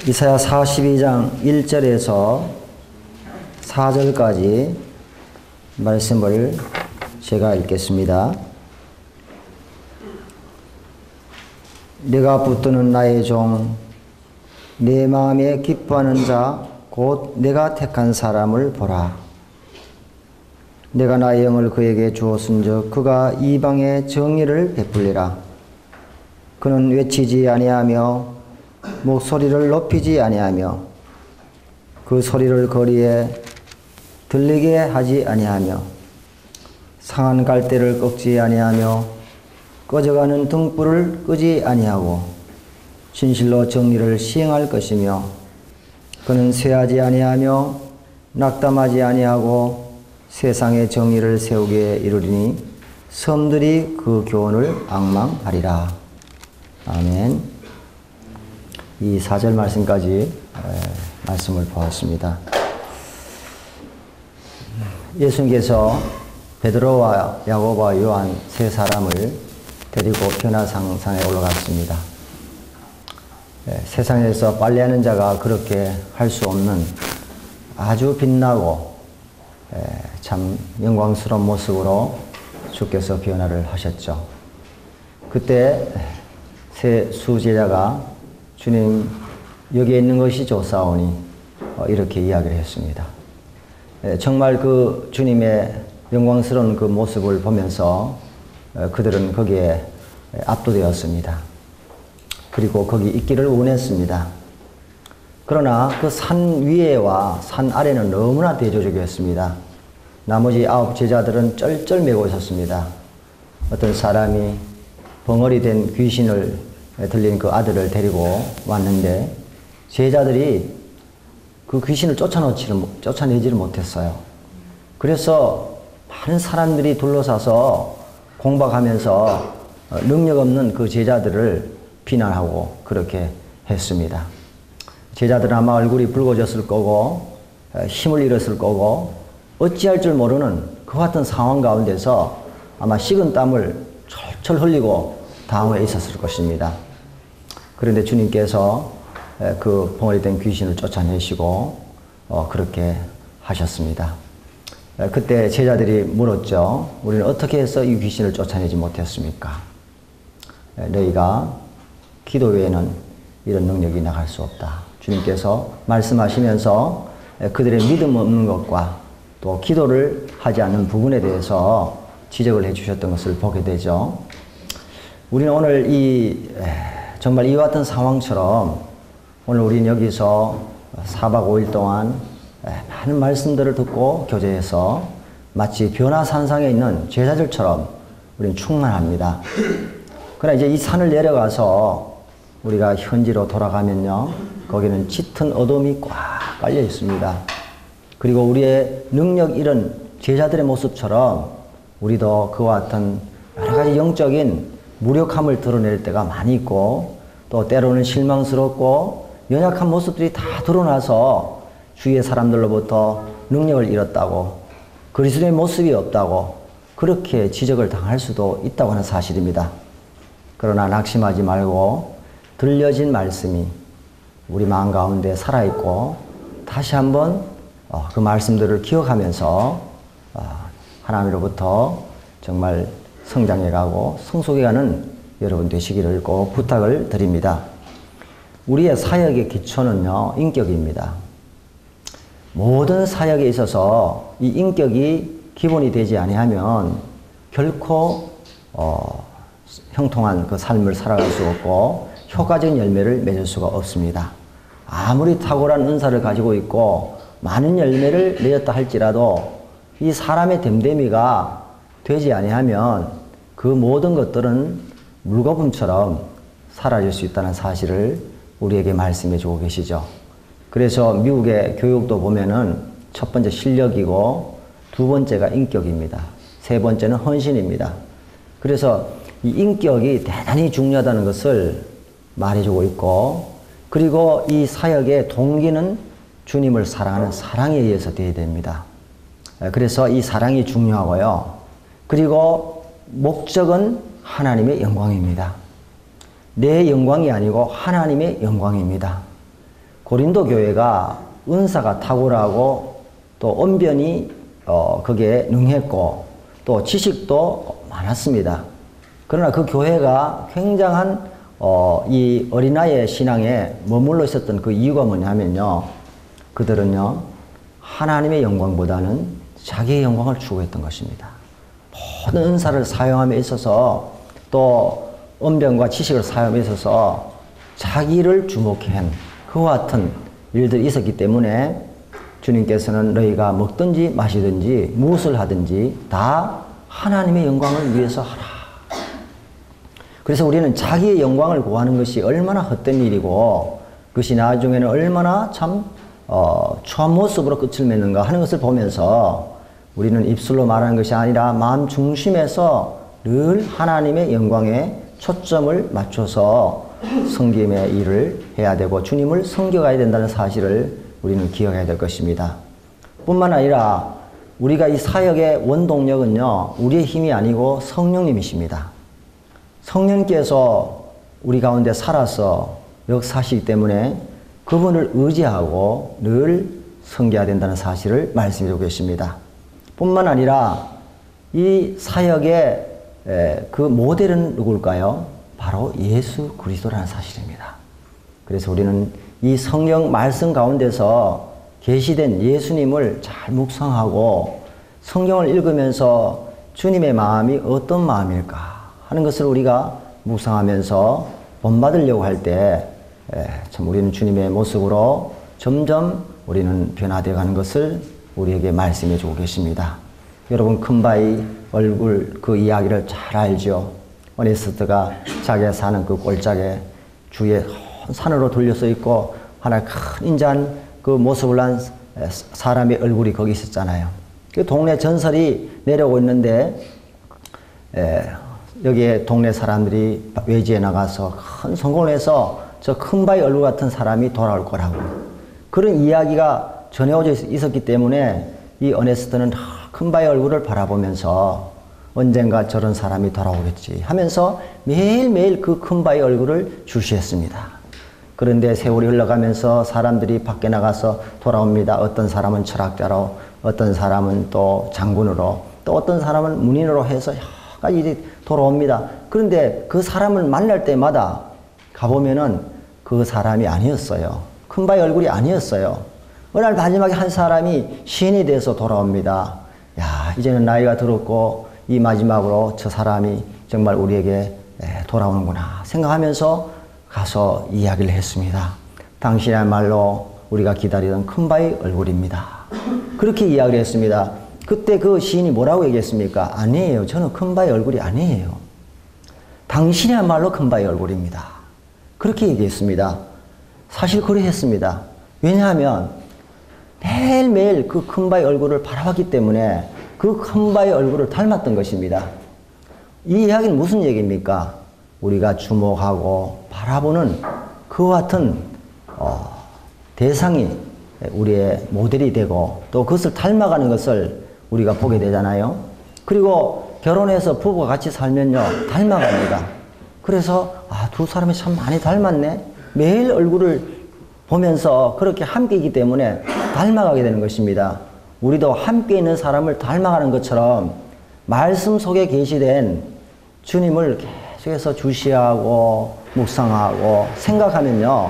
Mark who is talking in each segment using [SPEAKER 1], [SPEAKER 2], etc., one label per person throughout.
[SPEAKER 1] 이사야 42장 1절에서 4절까지 말씀을 제가 읽겠습니다. 내가 붙드는 나의 종, 내 마음에 기뻐하는 자, 곧 내가 택한 사람을 보라. 내가 나의 영을 그에게 주었은즉 그가 이방에 정의를 베풀리라. 그는 외치지 아니하며 목소리를 높이지 아니하며 그 소리를 거리에 들리게 하지 아니하며 상한 갈대를 꺾지 아니하며 꺼져가는 등불을 끄지 아니하고 진실로 정의를 시행할 것이며 그는 쇠하지 아니하며 낙담하지 아니하고 세상의 정의를 세우게 이루리니 섬들이 그 교훈을 앙망하리라. 아멘. 이 4절 말씀까지 말씀을 보았습니다. 예수님께서 베드로와 야고보와 요한 세 사람을 데리고 변화산상에 올라갔습니다. 세상에서 빨래하는 자가 그렇게 할 수 없는 아주 빛나고 참 영광스러운 모습으로 주께서 변화를 하셨죠. 그때 세 수제자가 주님 여기에 있는 것이 좋사오니 이렇게 이야기를 했습니다. 정말 그 주님의 영광스러운 그 모습을 보면서 그들은 거기에 압도되었습니다. 그리고 거기 있기를 원했습니다. 그러나 그 산 위에와 산 아래는 너무나 대조적이었습니다. 나머지 9 제자들은 쩔쩔매고 있었습니다. 어떤 사람이 벙어리 된 귀신을 들린 그 아들을 데리고 왔는데 제자들이 그 귀신을 쫓아내지를 못했어요. 그래서 많은 사람들이 둘러싸서 공박하면서 능력 없는 그 제자들을 비난하고 그렇게 했습니다. 제자들은 아마 얼굴이 붉어졌을 거고 힘을 잃었을 거고 어찌할 줄 모르는 그 같은 상황 가운데서 아마 식은 땀을 철철 흘리고 당황해 있었을 것입니다. 그런데 주님께서 그 벙어리 된 귀신을 쫓아내시고 그렇게 하셨습니다. 그때 제자들이 물었죠. 우리는 어떻게 해서 이 귀신을 쫓아내지 못했습니까? 너희가 기도 외에는 이런 능력이 나갈 수 없다. 주님께서 말씀하시면서 그들의 믿음 없는 것과 또 기도를 하지 않는 부분에 대해서 지적을 해주셨던 것을 보게 되죠. 우리는 오늘 정말 이와 같은 상황처럼 오늘 우리는 여기서 4박 5일 동안 많은 말씀들을 듣고 교제해서 마치 변화산상에 있는 제자들처럼 우리는 충만합니다. 그러나 이제 이 산을 내려가서 우리가 현지로 돌아가면요, 거기는 짙은 어둠이 꽉 깔려 있습니다. 그리고 우리의 능력 잃은 제자들의 모습처럼 우리도 그와 같은 여러 가지 영적인 무력함을 드러낼 때가 많이 있고 또 때로는 실망스럽고 연약한 모습들이 다 드러나서 주위의 사람들로부터 능력을 잃었다고 그리스도의 모습이 없다고 그렇게 지적을 당할 수도 있다고 하는 사실입니다. 그러나 낙심하지 말고 들려진 말씀이 우리 마음 가운데 살아있고 다시 한번 그 말씀들을 기억하면서 하나님으로부터 정말 성장해가고 성숙해가는 여러분 되시기를 꼭 부탁을 드립니다. 우리의 사역의 기초는요, 인격입니다. 모든 사역에 있어서 이 인격이 기본이 되지 아니하면 결코 형통한 그 삶을 살아갈 수 없고 효과적인 열매를 맺을 수가 없습니다. 아무리 탁월한 은사를 가지고 있고 많은 열매를 맺었다 할지라도 이 사람의 됨됨이가 되지 아니하면 그 모든 것들은 물거품처럼 사라질 수 있다는 사실을 우리에게 말씀해 주고 계시죠. 그래서 미국의 교육도 보면은 첫 번째 실력이고 두 번째가 인격입니다. 세 번째는 헌신입니다. 그래서 이 인격이 대단히 중요하다는 것을 말해주고 있고 그리고 이 사역의 동기는 주님을 사랑하는 사랑에 의해서 되어야 됩니다. 그래서 이 사랑이 중요하고요. 그리고 목적은 하나님의 영광입니다. 내 영광이 아니고 하나님의 영광입니다. 고린도 교회가 은사가 탁월하고 또 언변이 거기에 능했고 또 지식도 많았습니다. 그러나 그 교회가 굉장한 이 어린아이의 신앙에 머물러 있었던 그 이유가 뭐냐면요. 그들은요, 하나님의 영광보다는 자기의 영광을 추구했던 것입니다. 모든 은사를 사용함에 있어서 또 언변과 지식을 사용함에 있어서 자기를 주목한 그와 같은 일들이 있었기 때문에 주님께서는 너희가 먹든지 마시든지 무엇을 하든지 다 하나님의 영광을 위해서 하라. 그래서 우리는 자기의 영광을 구하는 것이 얼마나 헛된 일이고 그것이 나중에는 얼마나 참 추한 모습으로 끝을 맺는가 하는 것을 보면서 우리는 입술로 말하는 것이 아니라 마음 중심에서 늘 하나님의 영광에 초점을 맞춰서 섬김의 일을 해야 되고 주님을 섬겨가야 된다는 사실을 우리는 기억해야 될 것입니다. 뿐만 아니라 우리가 이 사역의 원동력은요, 우리의 힘이 아니고 성령님이십니다. 성령께서 우리 가운데 살아서 역사하시기 때문에 그분을 의지하고 늘 섬겨야 된다는 사실을 말씀해 주고 계십니다. 뿐만 아니라 이 사역의 그 모델은 누굴까요? 바로 예수 그리스도라는 사실입니다. 그래서 우리는 이 성경 말씀 가운데서 계시된 예수님을 잘 묵상하고 성경을 읽으면서 주님의 마음이 어떤 마음일까 하는 것을 우리가 묵상하면서 본받으려고 할 때 참 우리는 주님의 모습으로 점점 우리는 변화되어 가는 것을 우리에게 말씀해 주고 계십니다. 여러분 큰바위 얼굴 그 이야기를 잘 알죠. 오네스트가 자기가 사는 그 골짜기에 주위에 산으로 둘러서 있고 하나 큰 인자한 그 모습을 한 사람의 얼굴이 거기 있었잖아요. 그 동네 전설이 내려오고 있는데 여기에 동네 사람들이 외지에 나가서 큰 성공을 해서 저 큰 바위 얼굴 같은 사람이 돌아올 거라고 그런 이야기가 전해오져 있었기 때문에 이 어네스트는 큰 바위 얼굴을 바라보면서 언젠가 저런 사람이 돌아오겠지 하면서 매일매일 그 큰 바위 얼굴을 주시했습니다. 그런데 세월이 흘러가면서 사람들이 밖에 나가서 돌아옵니다. 어떤 사람은 철학자로, 어떤 사람은 또 장군으로, 또 어떤 사람은 문인으로 해서 여러 가지 돌아옵니다. 그런데 그 사람을 만날 때마다 가보면은 그 사람이 아니었어요. 큰 바위 얼굴이 아니었어요. 어느 날 마지막에 한 사람이 시인이 돼서 돌아옵니다. 야, 이제는 나이가 들었고 이 마지막으로 저 사람이 정말 우리에게 돌아오는구나 생각하면서 가서 이야기를 했습니다. 당신이야말로 우리가 기다리던 큰 바위 얼굴입니다. 그렇게 이야기를 했습니다. 그때 그 시인이 뭐라고 얘기했습니까? 아니에요. 저는 큰 바위 얼굴이 아니에요. 당신이야말로 큰 바위 얼굴입니다. 그렇게 얘기했습니다. 사실 그랬습니다. 왜냐하면 매일매일 그 큰 바위 얼굴을 바라봤기 때문에 그 큰 바위 얼굴을 닮았던 것입니다. 이 이야기는 무슨 얘기입니까? 우리가 주목하고 바라보는 그와 같은 대상이 우리의 모델이 되고 또 그것을 닮아가는 것을 우리가 보게 되잖아요. 그리고 결혼해서 부부가 같이 살면요, 닮아갑니다. 그래서 두 사람이 참 많이 닮았네. 매일 얼굴을 보면서 그렇게 함께 있기 때문에 닮아가게 되는 것입니다. 우리도 함께 있는 사람을 닮아가는 것처럼 말씀 속에 계시된 주님을 계속해서 주시하고 묵상하고 생각하면요,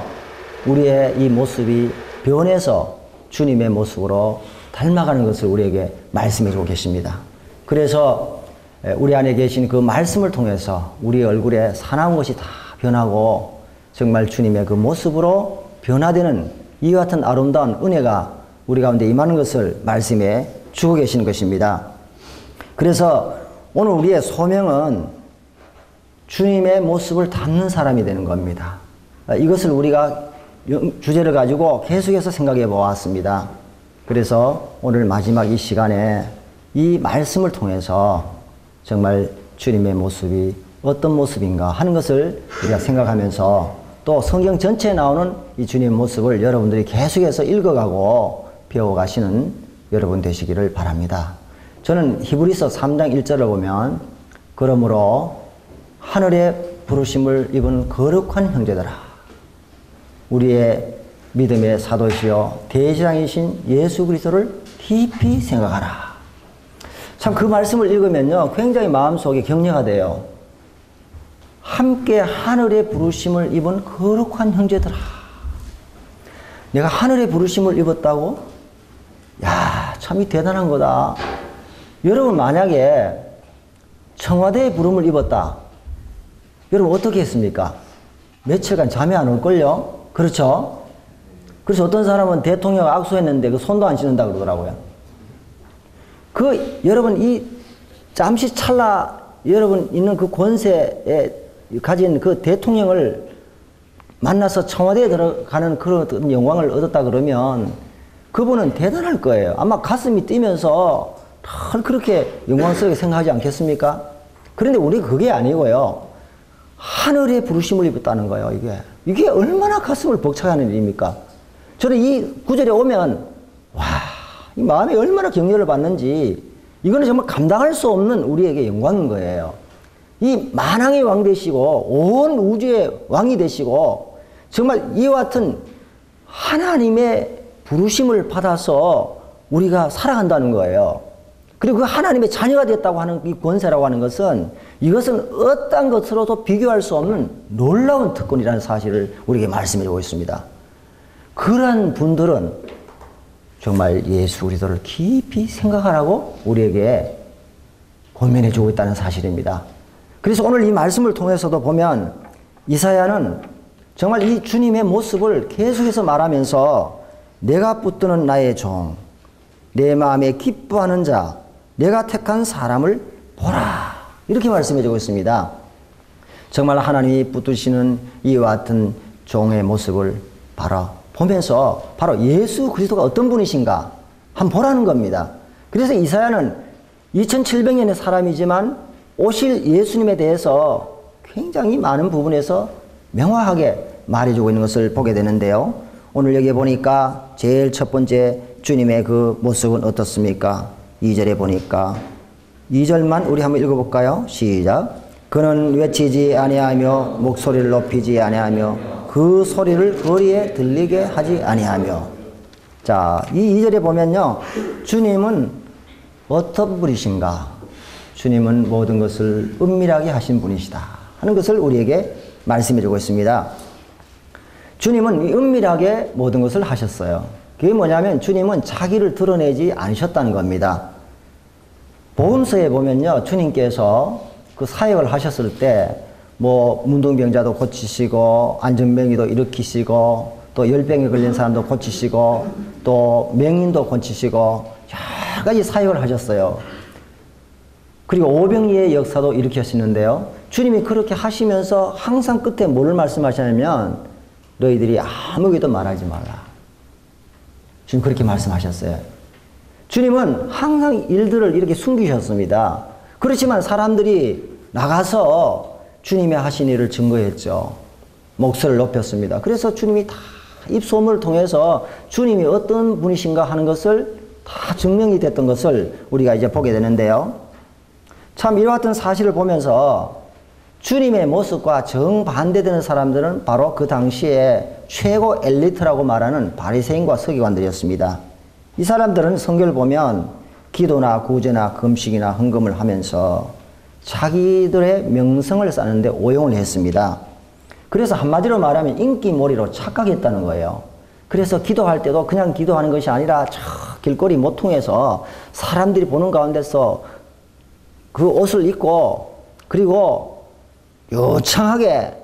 [SPEAKER 1] 우리의 이 모습이 변해서 주님의 모습으로 닮아가는 것을 우리에게 말씀해 주고 계십니다. 그래서 우리 안에 계신 그 말씀을 통해서 우리 얼굴에 사나운 것이 다 변하고 정말 주님의 그 모습으로 변화되는 이와 같은 아름다운 은혜가 우리 가운데 임하는 것을 말씀해 주고 계시는 것입니다. 그래서 오늘 우리의 소명은 주님의 모습을 담는 사람이 되는 겁니다. 이것을 우리가 주제를 가지고 계속해서 생각해 보았습니다. 그래서 오늘 마지막 이 시간에 이 말씀을 통해서 정말 주님의 모습이 어떤 모습인가 하는 것을 우리가 생각하면서 또 성경 전체에 나오는 이 주님의 모습을 여러분들이 계속해서 읽어가고 배워가시는 여러분 되시기를 바랍니다. 저는 히브리서 3장 1절을 보면 그러므로 하늘의 부르심을 입은 거룩한 형제들아, 우리의 믿음의 사도시요 대제사장이신 예수 그리스도를 깊이 생각하라. 참 그 말씀을 읽으면요 굉장히 마음속에 격려가 돼요. 함께 하늘의 부르심을 입은 거룩한 형제들아. 내가 하늘의 부르심을 입었다고? 야, 참 이 대단한 거다. 여러분 만약에 청와대의 부름을 입었다. 여러분 어떻게 했습니까? 며칠간 잠이 안 올걸요? 그렇죠? 그래서 어떤 사람은 대통령 악수했는데 그 손도 안 씻는다 그러더라고요. 여러분 이 잠시 찰나 여러분 있는 그 권세에 가진 그 대통령을 만나서 청와대에 들어가는 그런 영광을 얻었다 그러면 그분은 대단할 거예요. 아마 가슴이 뛰면서 늘 그렇게 영광스럽게 생각하지 않겠습니까? 그런데 우리 그게 아니고요. 하늘의 부르심을 입었다는 거예요. 이게 얼마나 가슴을 벅차게 하는 일입니까? 저는 이 구절에 오면 와, 이 마음에 얼마나 격려를 받는지 이거는 정말 감당할 수 없는 우리에게 영광인 거예요. 이 만왕의 왕 되시고 온 우주의 왕이 되시고 정말 이와 같은 하나님의 부르심을 받아서 우리가 살아간다는 거예요. 그리고 그 하나님의 자녀가 됐다고 하는 이 권세라고 하는 것은 이것은 어떤 것으로도 비교할 수 없는 놀라운 특권이라는 사실을 우리에게 말씀해 주고 있습니다. 그러한 분들은 정말 예수 그리스도를 깊이 생각하라고 우리에게 권면해 주고 있다는 사실입니다. 그래서 오늘 이 말씀을 통해서도 보면 이사야는 정말 이 주님의 모습을 계속해서 말하면서 내가 붙드는 나의 종, 내 마음에 기뻐하는 자, 내가 택한 사람을 보라. 이렇게 말씀해 주고 있습니다. 정말 하나님이 붙드시는 이와 같은 종의 모습을 보면서 바로 예수 그리스도가 어떤 분이신가 한번 보라는 겁니다. 그래서 이사야는 2700년의 사람이지만 오실 예수님에 대해서 굉장히 많은 부분에서 명확하게 말해주고 있는 것을 보게 되는데요. 오늘 여기 보니까 제일 첫 번째 주님의 그 모습은 어떻습니까? 2절에 보니까 2절만 우리 한번 읽어볼까요? 시작. 그는 외치지 아니하며 목소리를 높이지 아니하며 그 소리를 거리에 들리게 하지 아니하며. 자, 이 2절에 보면요. 주님은 어떤 분이신가? 주님은 모든 것을 은밀하게 하신 분이시다 하는 것을 우리에게 말씀해 주고 있습니다. 주님은 은밀하게 모든 것을 하셨어요. 그게 뭐냐면 주님은 자기를 드러내지 않으셨다는 겁니다. 복음서에 보면요. 주님께서 그 사역을 하셨을 때 뭐 문둥병자도 고치시고 안전병이도 일으키시고 또 열병에 걸린 사람도 고치시고 또 맹인도 고치시고 여러 가지 사역을 하셨어요. 그리고 오병이의 역사도 일으키시는데요. 주님이 그렇게 하시면서 항상 끝에 뭐를 말씀하시냐면 너희들이 아무에게도 말하지 말라. 주님 그렇게 말씀하셨어요. 주님은 항상 일들을 이렇게 숨기셨습니다. 그렇지만 사람들이 나가서 주님이 하신 일을 증거했죠. 목소리를 높였습니다. 그래서 주님이 다 입소문을 통해서 주님이 어떤 분이신가 하는 것을 다 증명이 됐던 것을 우리가 이제 보게 되는데요. 참 이와 같은 사실을 보면서 주님의 모습과 정반대되는 사람들은 바로 그 당시에 최고 엘리트라고 말하는 바리새인과 서기관들이었습니다. 이 사람들은 성경을 보면 기도나 구제나 금식이나 헌금을 하면서 자기들의 명성을 쌓는데 오용을 했습니다. 그래서 한마디로 말하면 인기몰이로 착각했다는 거예요. 그래서 기도할 때도 그냥 기도하는 것이 아니라 저 길거리 모퉁에서 사람들이 보는 가운데서 그 옷을 입고 그리고 요창하게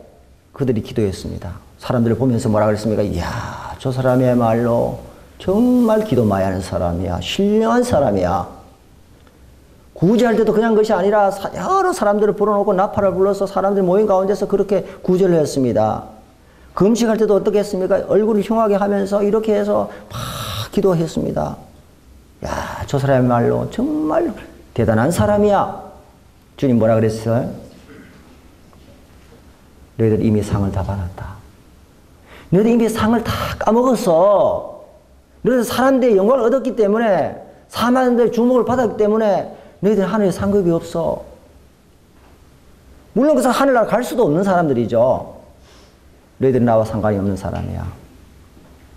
[SPEAKER 1] 그들이 기도했습니다. 사람들을 보면서 뭐라 그랬습니까? 이야, 저 사람이야말로 정말 기도 많이 하는 사람이야. 신령한 사람이야. 구제할 때도 그냥 것이 아니라 여러 사람들을 불러놓고 나팔을 불러서 사람들 모인 가운데서 그렇게 구제를 했습니다. 금식할 때도 어떻게 했습니까? 얼굴을 흉하게 하면서 이렇게 해서 막 기도했습니다. 야, 저 사람이야말로 정말 대단한 사람이야. 주님 뭐라 그랬어요? 너희들 이미 상을 다 받았다. 너희들 이미 상을 다 까먹었어. 너희들 사람들의 영광을 얻었기 때문에 사람들의 주목을 받았기 때문에 너희들 하늘에 상급이 없어. 물론 그 하늘나라 갈 수도 없는 사람들이죠. 너희들은 나와 상관이 없는 사람이야.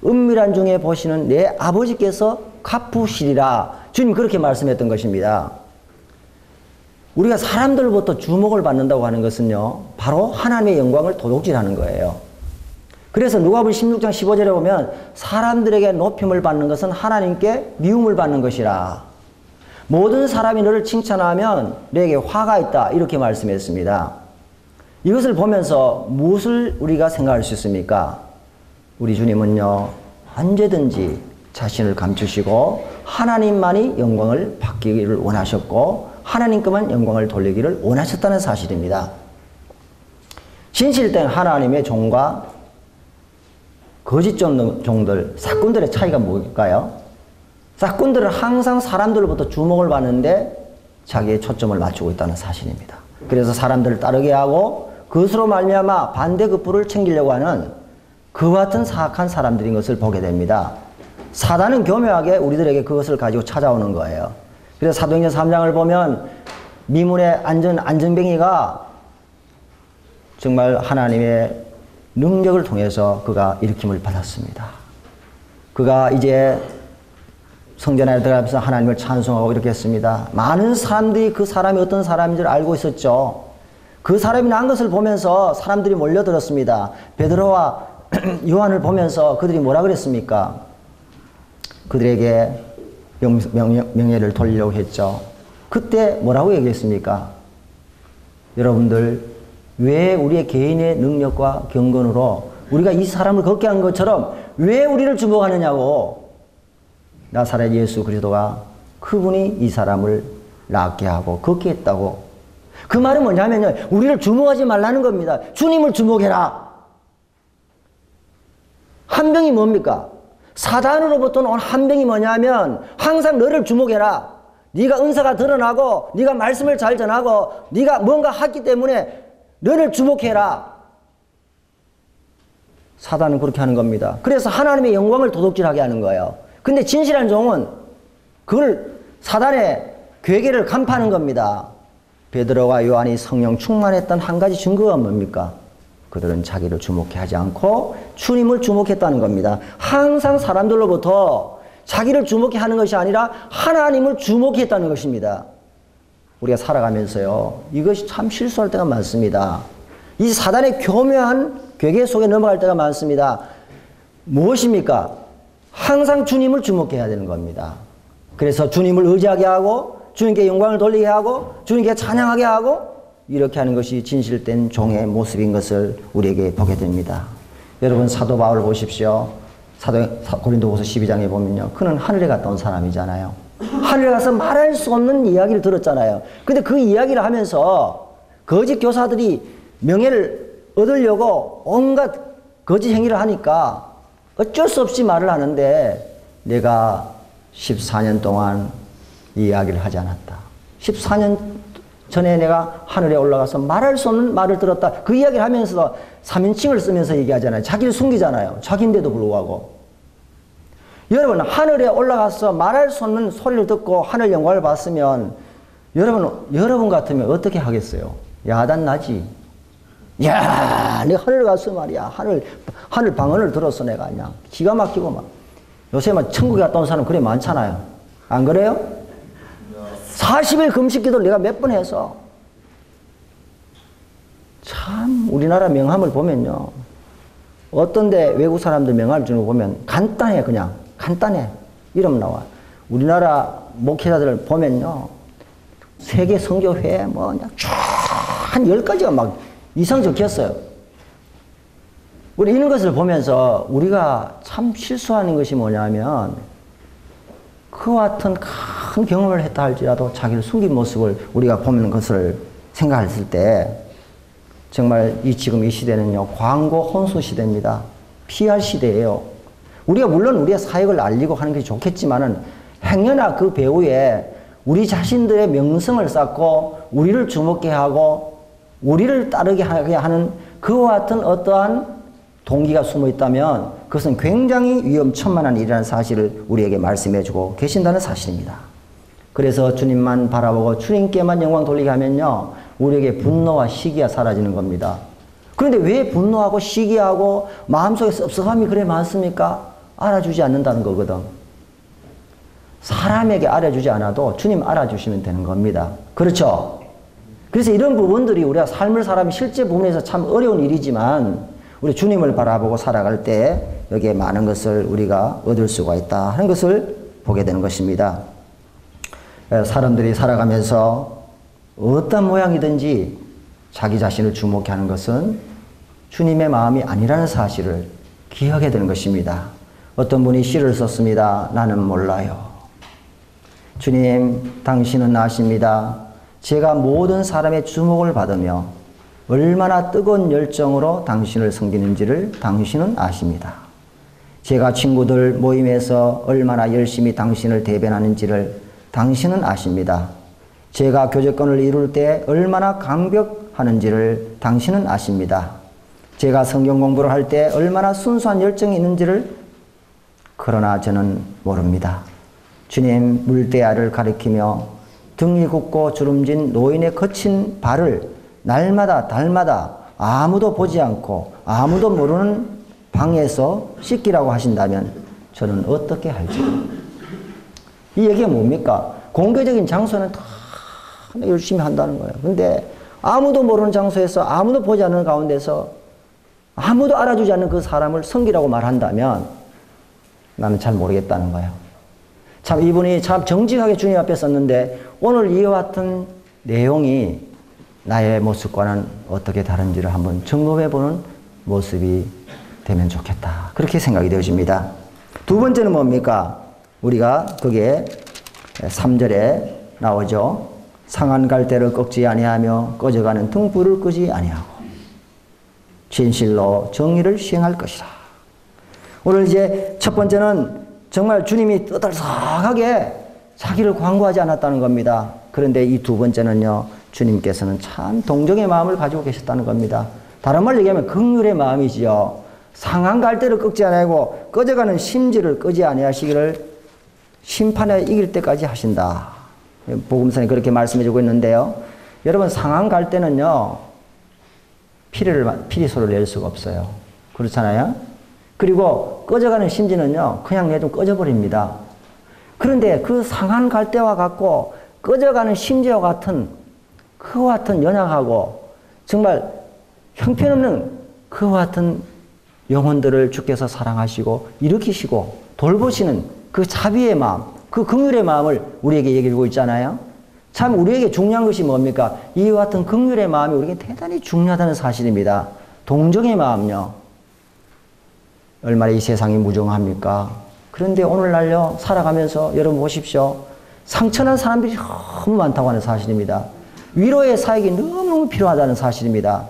[SPEAKER 1] 은밀한 중에 보시는 내 아버지께서 갚으시리라. 주님 그렇게 말씀했던 것입니다. 우리가 사람들로부터 주목을 받는다고 하는 것은요, 바로 하나님의 영광을 도둑질하는 거예요. 그래서 누가복음 16장 15절에 보면 사람들에게 높임을 받는 것은 하나님께 미움을 받는 것이라. 모든 사람이 너를 칭찬하면 너에게 화가 있다. 이렇게 말씀했습니다. 이것을 보면서 무엇을 우리가 생각할 수 있습니까? 우리 주님은요, 언제든지 자신을 감추시고 하나님만이 영광을 받기를 원하셨고 하나님께만 영광을 돌리기를 원하셨다는 사실입니다. 진실된 하나님의 종과 거짓 종들, 사꾼들의 차이가 뭘까요? 사꾼들은 항상 사람들로부터 주목을 받는데 자기의 초점을 맞추고 있다는 사실입니다. 그래서 사람들을 따르게 하고 그것으로 말미암아 반대급부를 챙기려고 하는 그와 같은 사악한 사람들인 것을 보게 됩니다. 사단은 교묘하게 우리들에게 그것을 가지고 찾아오는 거예요. 그래서 사도행전 3장을 보면 미문의 안전뱅이가 정말 하나님의 능력을 통해서 그가 일으킴을 받았습니다. 그가 이제 성전 안에 들어가면서 하나님을 찬송하고 이렇게 했습니다. 많은 사람들이 그 사람이 어떤 사람인 줄 알고 있었죠. 그 사람이 난 것을 보면서 사람들이 몰려들었습니다. 베드로와 요한을 보면서 그들이 뭐라 그랬습니까? 그들에게 명예를 돌리려고 했죠. 그때 뭐라고 얘기했습니까? 여러분들, 왜 우리의 개인의 능력과 경건으로 우리가 이 사람을 걷게 한 것처럼 왜 우리를 주목하느냐고. 나사렛 예수 그리스도가 그분이 이 사람을 낫게 하고 걷게 했다고. 그 말은 뭐냐면요, 우리를 주목하지 말라는 겁니다. 주님을 주목해라. 한 병이 뭡니까? 사단으로부터는 온 한 병이 뭐냐면 항상 너를 주목해라. 네가 은사가 드러나고 네가 말씀을 잘 전하고 네가 뭔가 했기 때문에 너를 주목해라. 사단은 그렇게 하는 겁니다. 그래서 하나님의 영광을 도둑질하게 하는 거예요. 근데 진실한 종은 그걸 사단의 괴계를 간파하는 겁니다. 베드로와 요한이 성령 충만했던 한 가지 증거가 뭡니까? 그들은 자기를 주목해 하지 않고 주님을 주목했다는 겁니다. 항상 사람들로부터 자기를 주목해 하는 것이 아니라 하나님을 주목했다는 것입니다. 우리가 살아가면서요, 이것이 참 실수할 때가 많습니다. 이 사단의 교묘한 괴계 속에 넘어갈 때가 많습니다. 무엇입니까? 항상 주님을 주목해야 되는 겁니다. 그래서 주님을 의지하게 하고 주님께 영광을 돌리게 하고 주님께 찬양하게 하고 이렇게 하는 것이 진실된 종의 모습인 것을 우리에게 보게 됩니다. 여러분, 사도 바울 보십시오. 고린도후서 12장에 보면요, 그는 하늘에 갔다 온 사람이잖아요. 하늘에 가서 말할 수 없는 이야기를 들었잖아요. 근데 그 이야기를 하면서 거짓 교사들이 명예를 얻으려고 온갖 거짓 행위를 하니까 어쩔 수 없이 말을 하는데, 내가 14년 동안 이 이야기를 하지 않았다. 14년 전에 내가 하늘에 올라가서 말할 수 없는 말을 들었다. 그 이야기를 하면서 3인칭을 쓰면서 얘기하잖아요. 자기를 숨기잖아요. 자기인데도 불구하고. 여러분, 하늘에 올라가서 말할 수 없는 소리를 듣고 하늘 영광을 봤으면 여러분 같으면 어떻게 하겠어요? 야단 나지. 야, 내가 하늘 가서 말이야. 하늘 방언을 들었어, 내가 그냥. 기가 막히고 막. 요새 막 천국에 갔다 온 사람 그래 많잖아요. 안 그래요? 40일 금식 기도를 내가 몇 번 해서. 참, 우리나라 명함을 보면요, 어떤데 외국 사람들 명함을 주는 거 보면 간단해. 그냥 간단해. 이름 나와. 우리나라 목회자들을 보면요, 세계 선교회 뭐 그냥 쫙 한 10가지가 막 이상 적혔어요. 우리 이런 것을 보면서 우리가 참 실수하는 것이 뭐냐면, 그와 같은 큰 경험을 했다 할지라도 자기를 숨긴 모습을 우리가 보는 것을 생각했을 때, 정말 지금 이 시대는요, 광고 혼수 시대입니다. PR 시대예요. 우리가 물론 우리의 사역을 알리고 하는 게 좋겠지만은 행여나 그 배후에 우리 자신들의 명성을 쌓고 우리를 주목해 하고 우리를 따르게 하게 하는 그와 같은 어떠한 동기가 숨어 있다면 그것은 굉장히 위험천만한 일이라는 사실을 우리에게 말씀해 주고 계신다는 사실입니다. 그래서 주님만 바라보고 주님께만 영광 돌리게 하면요, 우리에게 분노와 시기가 사라지는 겁니다. 그런데 왜 분노하고 시기하고 마음속에 섭섭함이 그래 많습니까? 알아주지 않는다는 거거든. 사람에게 알아주지 않아도 주님 알아주시면 되는 겁니다. 그렇죠? 그래서 이런 부분들이 우리가 삶을 살아가면 실제 부분에서 참 어려운 일이지만 우리 주님을 바라보고 살아갈 때 여기에 많은 것을 우리가 얻을 수가 있다 하는 것을 보게 되는 것입니다. 사람들이 살아가면서 어떤 모양이든지 자기 자신을 주목해 하는 것은 주님의 마음이 아니라는 사실을 기억해야 되는 것입니다. 어떤 분이 시를 썼습니다. 나는 몰라요. 주님, 당신은 아십니다. 제가 모든 사람의 주목을 받으며 얼마나 뜨거운 열정으로 당신을 섬기는지를 당신은 아십니다. 제가 친구들 모임에서 얼마나 열심히 당신을 대변하는지를 당신은 아십니다. 제가 교제권을 이룰 때 얼마나 강벽하는지를 당신은 아십니다. 제가 성경 공부를 할 때 얼마나 순수한 열정이 있는지를 그러나 저는 모릅니다. 주님, 물대야를 가리키며 등이 굽고 주름진 노인의 거친 발을 날마다 달마다 아무도 보지 않고 아무도 모르는 방에서 씻기라고 하신다면 저는 어떻게 할지. 이 얘기가 뭡니까? 공개적인 장소는 다 열심히 한다는 거예요. 근데 아무도 모르는 장소에서 아무도 보지 않는 가운데서 아무도 알아주지 않는 그 사람을 섬기라고 말한다면 나는 잘 모르겠다는 거예요. 참 이분이 참 정직하게 주님 앞에 섰는데 오늘 이와 같은 내용이 나의 모습과는 어떻게 다른지를 한번 점검해보는 모습이 되면 좋겠다. 그렇게 생각이 되어집니다. 두 번째는 뭡니까? 우리가 거기에 3절에 나오죠. 상한 갈대를 꺾지 아니하며 꺼져가는 등불을 끄지 아니하고 진실로 정의를 시행할 것이라. 오늘 이제 첫 번째는 정말 주님이 떠들썩하게 자기를 광고하지 않았다는 겁니다. 그런데 이 두 번째는요, 주님께서는 참 동정의 마음을 가지고 계셨다는 겁니다. 다른 말로 얘기하면 긍휼의 마음이지요. 상한 갈대를 꺾지 아니하고 꺼져가는 심지를 끄지 아니하시기를 심판에 이길 때까지 하신다. 복음서에 그렇게 말씀해주고 있는데요. 여러분, 상한 갈대는요, 피리 소리를 낼 수가 없어요. 그렇잖아요? 그리고 꺼져가는 심지는요, 그냥 내도 꺼져버립니다. 그런데 그 상한 갈대와 같고 꺼져가는 심지와 같은 그와 같은 연약하고 정말 형편없는 그와 같은 영혼들을 주께서 사랑하시고 일으키시고 돌보시는 그 자비의 마음, 그 긍휼의 마음을 우리에게 얘기해주고 있잖아요. 참 우리에게 중요한 것이 뭡니까? 이와 같은 긍휼의 마음이 우리에게 대단히 중요하다는 사실입니다. 동정의 마음요. 얼마나 이 세상이 무정합니까? 그런데 오늘날요, 살아가면서 여러분 보십시오. 상처난 사람들이 너무 많다고 하는 사실입니다. 위로의 사역이 너무너무 필요하다는 사실입니다.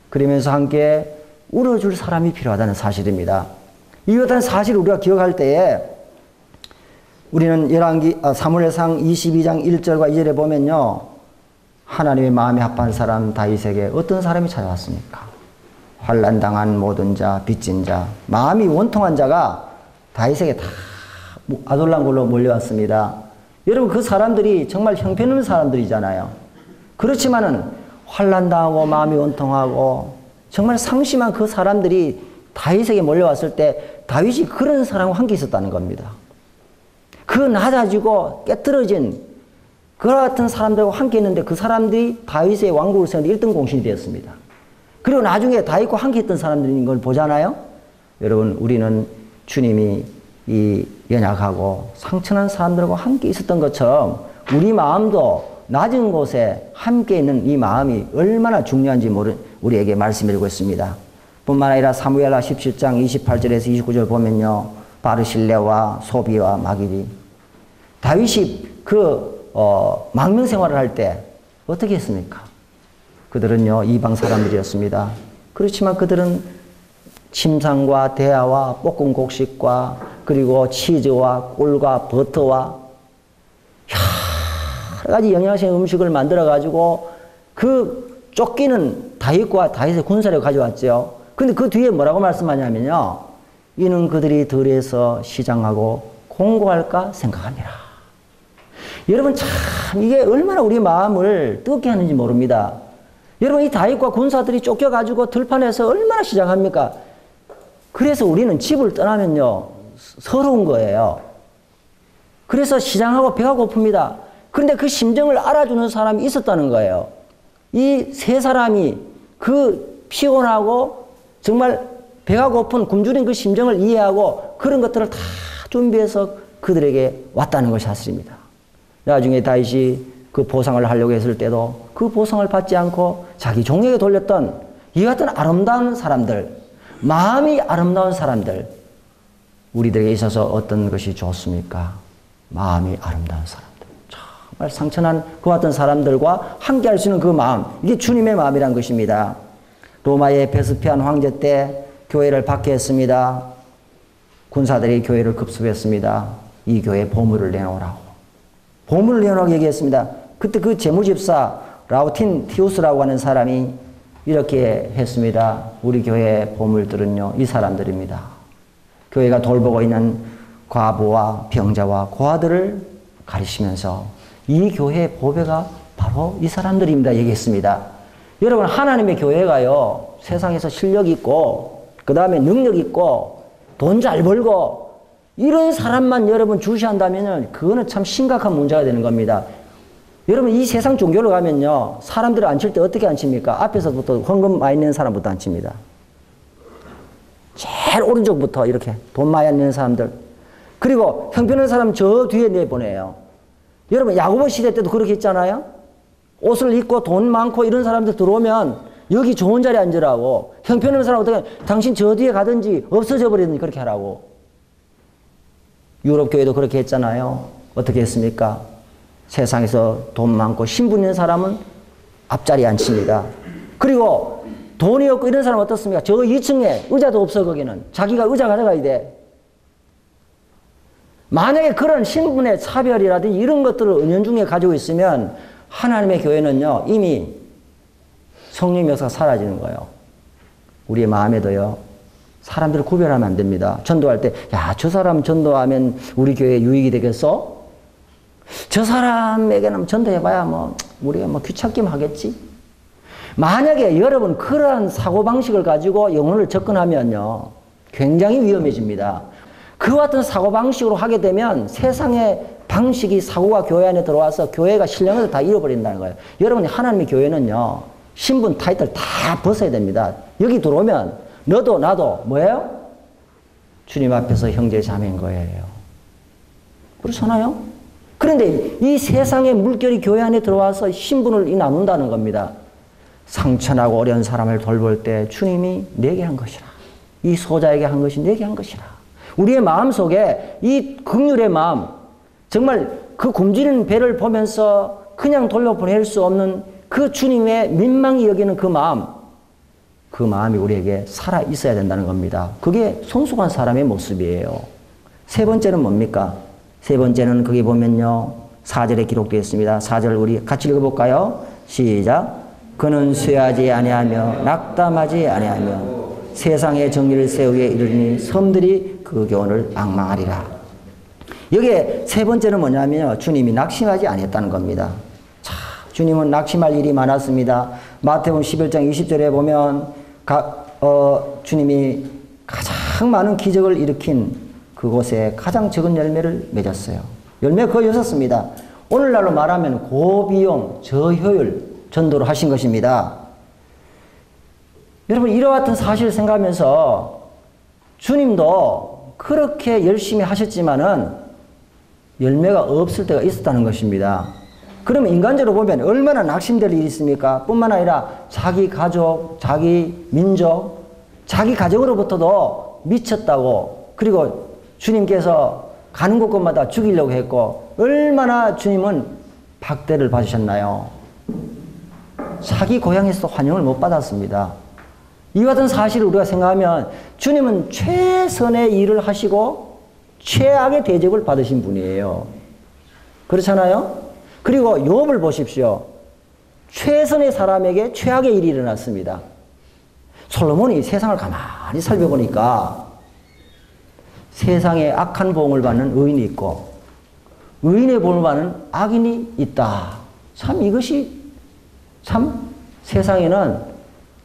[SPEAKER 1] 그러면서 함께 울어줄 사람이 필요하다는 사실입니다. 이와 같은 사실을 우리가 기억할 때에 우리는 사무엘상 22장 1절과 2절에 보면요, 하나님의 마음에 합한 사람 다윗에게 어떤 사람이 찾아왔습니까? 환난당한 모든 자, 빚진 자, 마음이 원통한 자가 다윗에게 다 아둘람굴로 몰려왔습니다. 여러분, 그 사람들이 정말 형편없는 사람들이잖아요. 그렇지만은 환난당하고 마음이 원통하고 정말 상심한 그 사람들이 다윗에게 몰려왔을 때 다윗이 그런 사람과 함께 있었다는 겁니다. 그 낮아지고 깨뜨려진 그와 같은 사람들과 함께 있는데 그 사람들이 다윗의 왕국을 세우는데 1등 공신이 되었습니다. 그리고 나중에 다윗과 함께 있던 사람들인 걸 보잖아요. 여러분, 우리는 주님이 이 연약하고 상처난 사람들과 함께 있었던 것처럼 우리 마음도 낮은 곳에 함께 있는 이 마음이 얼마나 중요한지 우리에게 말씀해주고 있습니다. 뿐만 아니라 사무엘하 17장 28절에서 29절 보면요, 바르실레와 소비와 마길이 다윗이 망명 생활을 할 때 어떻게 했습니까? 그들은요, 이방 사람들이었습니다. 그렇지만 그들은 침상과 대야와 볶은 곡식과 그리고 치즈와 꿀과 버터와 여러 가지 영양식 음식을 만들어 가지고 그 쫓기는 다윗과 다윗의 군사를 가져왔죠. 근데 그 뒤에 뭐라고 말씀하냐면요, 이는 그들이 들에서 시장하고 공고할까 생각합니다. 여러분, 참 이게 얼마나 우리 마음을 뜨겁게 하는지 모릅니다. 여러분, 이 다윗과 군사들이 쫓겨가지고 들판에서 얼마나 시장합니까? 그래서 우리는 집을 떠나면요, 서러운 거예요. 그래서 시장하고 배가 고픕니다. 그런데 그 심정을 알아주는 사람이 있었다는 거예요. 이 세 사람이 그 피곤하고 정말 배가 고픈 굶주린 그 심정을 이해하고 그런 것들을 다 준비해서 그들에게 왔다는 것이 사실입니다. 나중에 다윗이 그 보상을 하려고 했을 때도 그 보상을 받지 않고 자기 종에게 돌렸던 이 같은 아름다운 사람들, 마음이 아름다운 사람들, 우리들에게 있어서 어떤 것이 좋습니까? 마음이 아름다운 사람들. 정말 상처난 그 같은 사람들과 함께 할 수 있는 그 마음, 이게 주님의 마음이란 것입니다. 로마의 베스피안 황제 때 교회를 박해했습니다. 군사들이 교회를 급습했습니다. 이 교회에 보물을 내놓으라고. 보물을 내놓으라고 얘기했습니다. 그때 그 재무집사 라우틴티우스라고 하는 사람이 이렇게 했습니다. 우리 교회의 보물들은요, 이 사람들입니다. 교회가 돌보고 있는 과부와 병자와 고아들을 가리시면서 이 교회의 보배가 바로 이 사람들입니다. 얘기했습니다. 여러분, 하나님의 교회가요, 세상에서 실력 있고, 그 다음에 능력 있고, 돈 잘 벌고, 이런 사람만 여러분 주시한다면 그거는 참 심각한 문제가 되는 겁니다. 여러분, 이 세상 종교로 가면요, 사람들을 앉힐 때 어떻게 앉힙니까? 앞에서부터 헌금 많이 내는 사람부터 앉힙니다. 제일 오른쪽부터 이렇게 돈 많이 내는 사람들. 그리고 형편없는 사람 저 뒤에 내보내요. 여러분, 야고보 시대 때도 그렇게 했잖아요? 옷을 입고 돈 많고 이런 사람들 들어오면 여기 좋은 자리에 앉으라고. 형편없는 사람 어떻게, 당신 저 뒤에 가든지 없어져 버리든지 그렇게 하라고. 유럽 교회도 그렇게 했잖아요. 어떻게 했습니까? 세상에서 돈 많고 신분 있는 사람은 앞자리에 앉힙니다. 그리고 돈이 없고 이런 사람 어떻습니까? 저 2층에 의자도 없어. 거기는 자기가 의자 가져가야 돼. 만약에 그런 신분의 차별이라든지 이런 것들을 은연중에 가지고 있으면 하나님의 교회는요, 이미 성령의 역사가 사라지는 거예요. 우리의 마음에도요, 사람들을 구별하면 안 됩니다. 전도할 때, 야, 저 사람 전도하면 우리 교회에 유익이 되겠어? 저 사람에게는 전도해봐야 뭐, 우리가 뭐 귀찮기만 하겠지? 만약에 여러분 그러한 사고방식을 가지고 영혼을 접근하면요, 굉장히 위험해집니다. 그 같은 사고방식으로 하게 되면 세상의 방식이 사고가 교회 안에 들어와서 교회가 신령해서 다 잃어버린다는 거예요. 여러분이 하나님의 교회는요, 신분 타이틀 다 벗어야 됩니다. 여기 들어오면 너도 나도 뭐예요? 주님 앞에서 형제 자매인 거예요. 그렇잖아요? 그런데 이 세상의 물결이 교회 안에 들어와서 신분을 나눈다는 겁니다. 상처나고 어려운 사람을 돌볼 때 주님이 내게 한 것이라. 이 소자에게 한 것이 내게 한 것이라. 우리의 마음속에 이 긍휼의 마음, 정말 그 굶주리는 배를 보면서 그냥 돌려보낼 수 없는 그 주님의 민망히 여기는 그 마음, 그 마음이 우리에게 살아 있어야 된다는 겁니다. 그게 성숙한 사람의 모습이에요. 세 번째는 뭡니까? 세 번째는 거기 보면요, 4절에 기록되어 있습니다. 4절 우리 같이 읽어볼까요? 시작. 그는 쇠하지 아니하며 낙담하지 아니하며 세상의 정의를 세우기에 이르니 섬들이 그 교훈을 앙망하리라. 여기에 세 번째는 뭐냐면요, 주님이 낙심하지 아니했다는 겁니다. 자, 주님은 낙심할 일이 많았습니다. 마태복음 11장 20절에 보면 주님이 가장 많은 기적을 일으킨 그곳에 가장 적은 열매를 맺었어요. 열매가 거의 없었습니다. 오늘날로 말하면 고비용, 저효율 전도를 하신 것입니다. 여러분, 이와 같은 사실을 생각하면서 주님도 그렇게 열심히 하셨지만은 열매가 없을 때가 있었다는 것입니다. 그러면 인간적으로 보면 얼마나 낙심될 일이 있습니까? 뿐만 아니라 자기 가족, 자기 민족, 자기 가정으로부터도 미쳤다고, 그리고 주님께서 가는 곳곳마다 죽이려고 했고, 얼마나 주님은 박대를 받으셨나요? 자기 고향에서 환영을 못 받았습니다. 이와 같은 사실을 우리가 생각하면 주님은 최선의 일을 하시고 최악의 대접을 받으신 분이에요. 그렇잖아요? 그리고 욥을 보십시오. 최선의 사람에게 최악의 일이 일어났습니다. 솔로몬이 세상을 가만히 살펴보니까 세상에 악한 보응을 받는 의인이 있고 의인의 보응을 받는 악인이 있다. 참 이것이 참 세상에는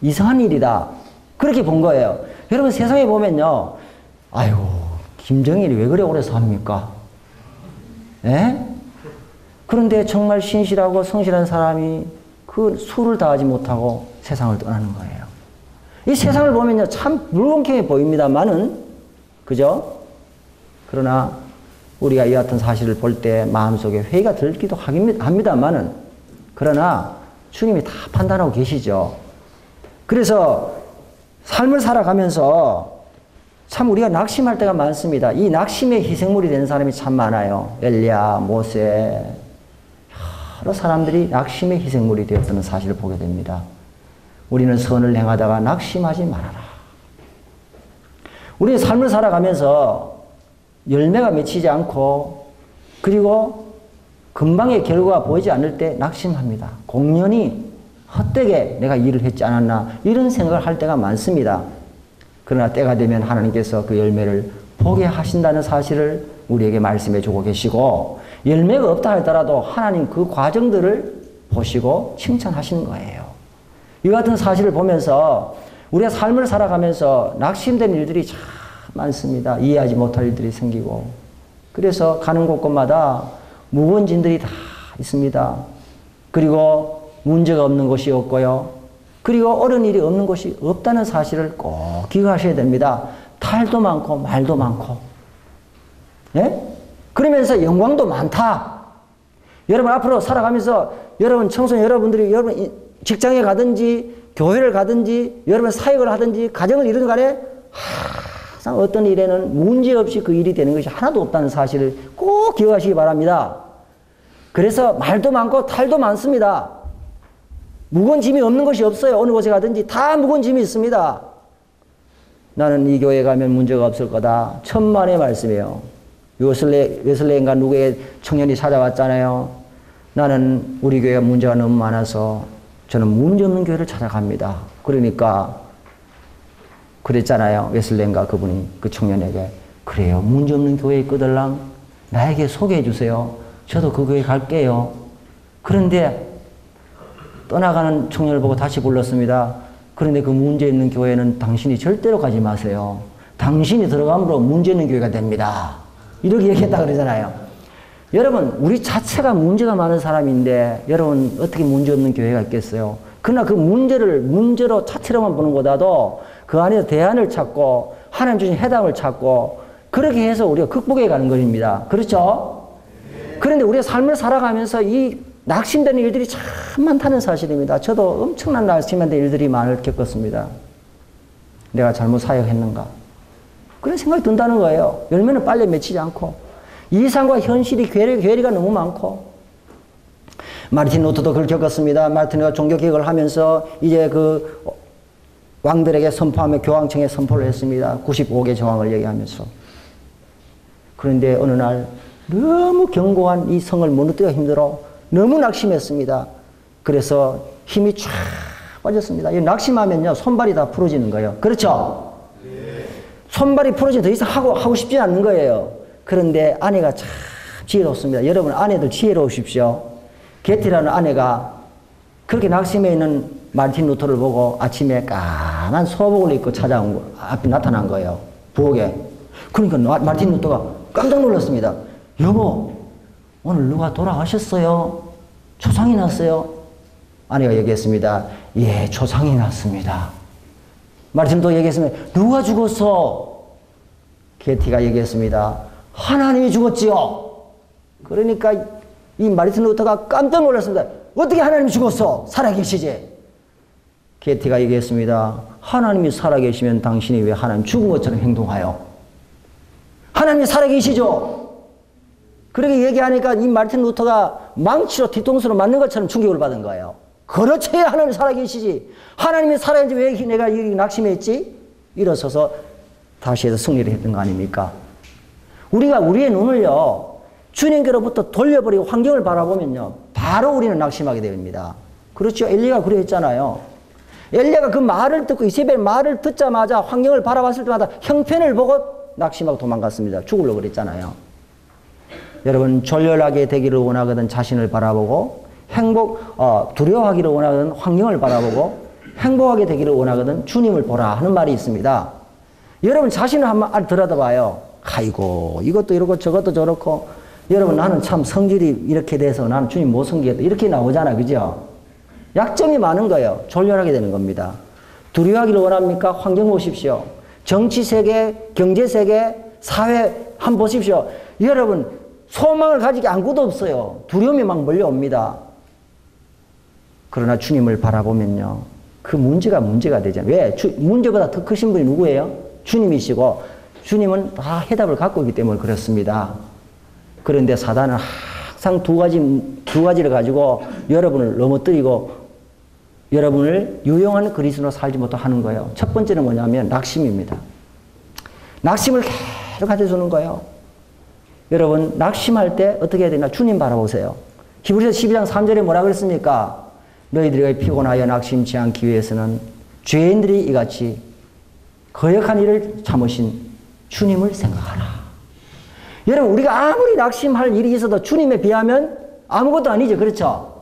[SPEAKER 1] 이상한 일이다. 그렇게 본 거예요. 여러분, 세상에 보면요, 아이고 김정일이 왜 그래 오래 삽니까? 예? 그런데 정말 신실하고 성실한 사람이 그 수를 다하지 못하고 세상을 떠나는 거예요. 이 세상을 보면요, 참 물건경해 보입니다만은, 그죠? 그러나 우리가 이 같은 사실을 볼 때 마음속에 회의가 들기도 합니다만은, 그러나 주님이 다 판단하고 계시죠. 그래서 삶을 살아가면서 참 우리가 낙심할 때가 많습니다. 이 낙심의 희생물이 되는 사람이 참 많아요. 엘리야, 모세, 여러 사람들이 낙심의 희생물이 되었다는 사실을 보게 됩니다. 우리는 선을 행하다가 낙심하지 말아라. 우리의 삶을 살아가면서 열매가 맺히지 않고, 그리고 금방의 결과가 보이지 않을 때 낙심합니다. 공연히 헛되게 내가 일을 했지 않았나, 이런 생각을 할 때가 많습니다. 그러나 때가 되면 하나님께서 그 열매를 보게 하신다는 사실을 우리에게 말씀해 주고 계시고, 열매가 없다 하더라도 하나님 그 과정들을 보시고 칭찬하시는 거예요. 이 같은 사실을 보면서 우리가 삶을 살아가면서 낙심된 일들이 참 많습니다. 이해하지 못할 일들이 생기고, 그래서 가는 곳곳마다 무거운 짐들이 다 있습니다. 그리고 문제가 없는 곳이 없고요. 그리고 옳은 일이 없는 곳이 없다는 사실을 꼭 기억하셔야 됩니다. 탈도 많고 말도 많고, 예? 그러면서 영광도 많다. 여러분 앞으로 살아가면서 여러분 청소년 여러분들이 여러분 직장에 가든지 교회를 가든지 여러분 사역을 하든지 가정을 이루는 간에 항상 어떤 일에는 문제없이 그 일이 되는 것이 하나도 없다는 사실을 꼭 기억하시기 바랍니다. 그래서 말도 많고 탈도 많습니다. 무거운 짐이 없는 것이 없어요. 어느 곳에 가든지 다 무거운 짐이 있습니다. 나는 이 교회에 가면 문제가 없을 거다. 천만의 말씀이에요. 웨슬레인가 누구의 청년이 찾아왔잖아요. 나는 우리 교회가 문제가 너무 많아서 저는 문제없는 교회를 찾아갑니다. 그러니까 그랬잖아요. 웨슬레인가 그분이 그 청년에게, 그래요, 문제없는 교회에 있거들랑 나에게 소개해 주세요. 저도 그 교회 갈게요. 그런데 떠나가는 청년을 보고 다시 불렀습니다. 그런데 그 문제 있는 교회는 당신이 절대로 가지 마세요. 당신이 들어감으로 문제 있는 교회가 됩니다. 이렇게 얘기했다 그러잖아요. 여러분, 우리 자체가 문제가 많은 사람인데 여러분 어떻게 문제 없는 교회가 있겠어요? 그러나 그 문제를 문제로 자체로만 보는 것보다도 그 안에서 대안을 찾고 하나님 주신 해답을 찾고 그렇게 해서 우리가 극복해 가는 것입니다. 그렇죠? 그런데 우리가 삶을 살아가면서 이 낙심되는 일들이 참 많다는 사실입니다. 저도 엄청난 낙심된 일들이 많이 겪었습니다. 내가 잘못 사역했는가? 그런 생각이 든다는 거예요. 열매는 빨리 맺히지 않고, 이상과 현실이 괴리가 너무 많고. 마르틴 루터도 그걸 겪었습니다. 마르틴가 종교개혁을 하면서 이제 그 왕들에게 선포하며 교황청에 선포를 했습니다. 95개 조항을 얘기하면서. 그런데 어느 날 너무 견고한 이 성을 무너뜨리기가 힘들어 너무 낙심했습니다. 그래서 힘이 쫙 빠졌습니다. 이 낙심하면요, 손발이 다 부러지는 거예요. 그렇죠? 네. 손발이 부러지면 더 이상 하고 싶지 않는 거예요. 그런데 아내가 참 지혜롭습니다. 여러분, 아내들 지혜로우십시오. 게티라는 아내가 그렇게 낙심해 있는 마르틴 루터를 보고 아침에 까만 소복을 입고 찾아온 거, 앞에 나타난 거예요. 부엌에. 그러니까 마르틴 루터가 깜짝 놀랐습니다. 여보, 오늘 누가 돌아가셨어요? 초상이 났어요? 아내가 얘기했습니다. 예, 초상이 났습니다. 마르틴도 얘기했습니다. 누가 죽었어? 게티가 얘기했습니다. 하나님이 죽었지요. 그러니까 이 마르틴 루터가 깜짝 놀랐습니다. 어떻게 하나님이 죽었어? 살아계시지? 게티가 얘기했습니다. 하나님이 살아계시면 당신이 왜 하나님 죽은 것처럼 행동하여? 하나님이 살아계시죠? 그렇게 얘기하니까 이 마르틴 루터가 망치로 뒤통수로 맞는 것처럼 충격을 받은 거예요. 그렇지, 하나님이 살아계시지. 하나님이 살아계시지 왜 내가 이 낙심해 있지? 일어서서 다시 해서 승리를 했던 거 아닙니까? 우리가 우리의 눈을요, 주님께로부터 돌려버리고 환경을 바라보면요, 바로 우리는 낙심하게 됩니다. 그렇죠? 엘리야가 그랬잖아요. 엘리야가 그 말을 듣고 이세벨 말을 듣자마자 환경을 바라봤을 때마다 형편을 보고 낙심하고 도망갔습니다. 죽으려고 그랬잖아요. 여러분, 졸렬하게 되기를 원하거든 자신을 바라보고 두려워하기를 원하거든 환경을 바라보고 행복하게 되기를 원하거든 주님을 보라 하는 말이 있습니다. 여러분 자신을 한번 들여다봐요. 아이고 이것도 이렇고 저것도 저렇고 여러분 나는 참 성질이 이렇게 돼서 나는 주님 못 섬기겠다 이렇게 나오잖아. 그죠? 약점이 많은 거예요. 졸렬하게 되는 겁니다. 두려워하기를 원합니까? 환경 보십시오. 정치 세계, 경제 세계, 사회 한번 보십시오. 여러분 소망을 가지기 아무것도 없어요. 두려움이 막 몰려옵니다. 그러나 주님을 바라보면요. 그 문제가 되잖아요. 왜? 문제보다 더 크신 분이 누구예요? 주님이시고 주님은 다 해답을 갖고 있기 때문에 그렇습니다. 그런데 사단은 항상 두 가지를 가지고 여러분을 넘어뜨리고 여러분을 유용한 그리스도로 살지 못하는 거예요. 첫 번째는 뭐냐면 낙심입니다. 낙심을 계속 가져주는 거예요. 여러분 낙심할 때 어떻게 해야 되나? 주님 바라보세요. 히브리서 12장 3절에 뭐라 그랬습니까? 너희들이 피곤하여 낙심치 않기 위해서는 죄인들이 이같이 거역한 일을 참으신 주님을 생각하라. 여러분 우리가 아무리 낙심할 일이 있어도 주님에 비하면 아무것도 아니죠. 그렇죠?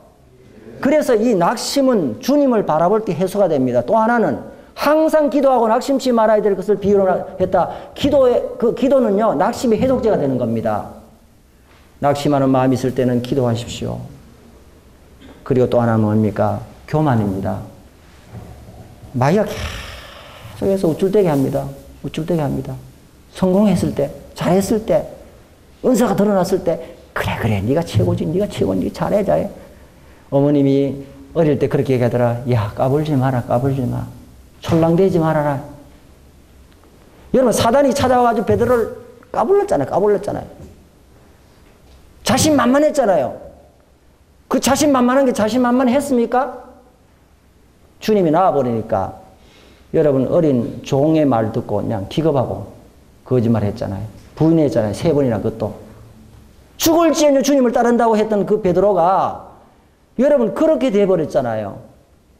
[SPEAKER 1] 그래서 이 낙심은 주님을 바라볼 때 해소가 됩니다. 또 하나는 항상 기도하고 낙심치 말아야 될 것을 비유로 했다. 기도는요 낙심의 해독제가 되는 겁니다. 낙심하는 마음이 있을 때는 기도하십시오. 그리고 또 하나는 뭡니까? 교만입니다. 마귀가 계속해서 우쭐대게 합니다. 우쭐대게 합니다. 성공했을 때, 잘했을 때, 은사가 드러났을 때, 그래, 네가 최고지, 네가 최고지, 잘해. 어머님이 어릴 때 그렇게 얘기하더라. 야, 까불지 마라. 촐랑대지 말아라. 여러분, 사단이 찾아와가지고 베드로를 까불렀잖아요. 자신만만했잖아요. 그 자신만만한 게 자신만만했습니까? 주님이 나와버리니까 여러분 어린 종의 말 듣고 그냥 기겁하고 거짓말 했잖아요. 부인했잖아요. 3번이나 그것도. 죽을지언정 주님을 따른다고 했던 그 베드로가 여러분 그렇게 돼버렸잖아요.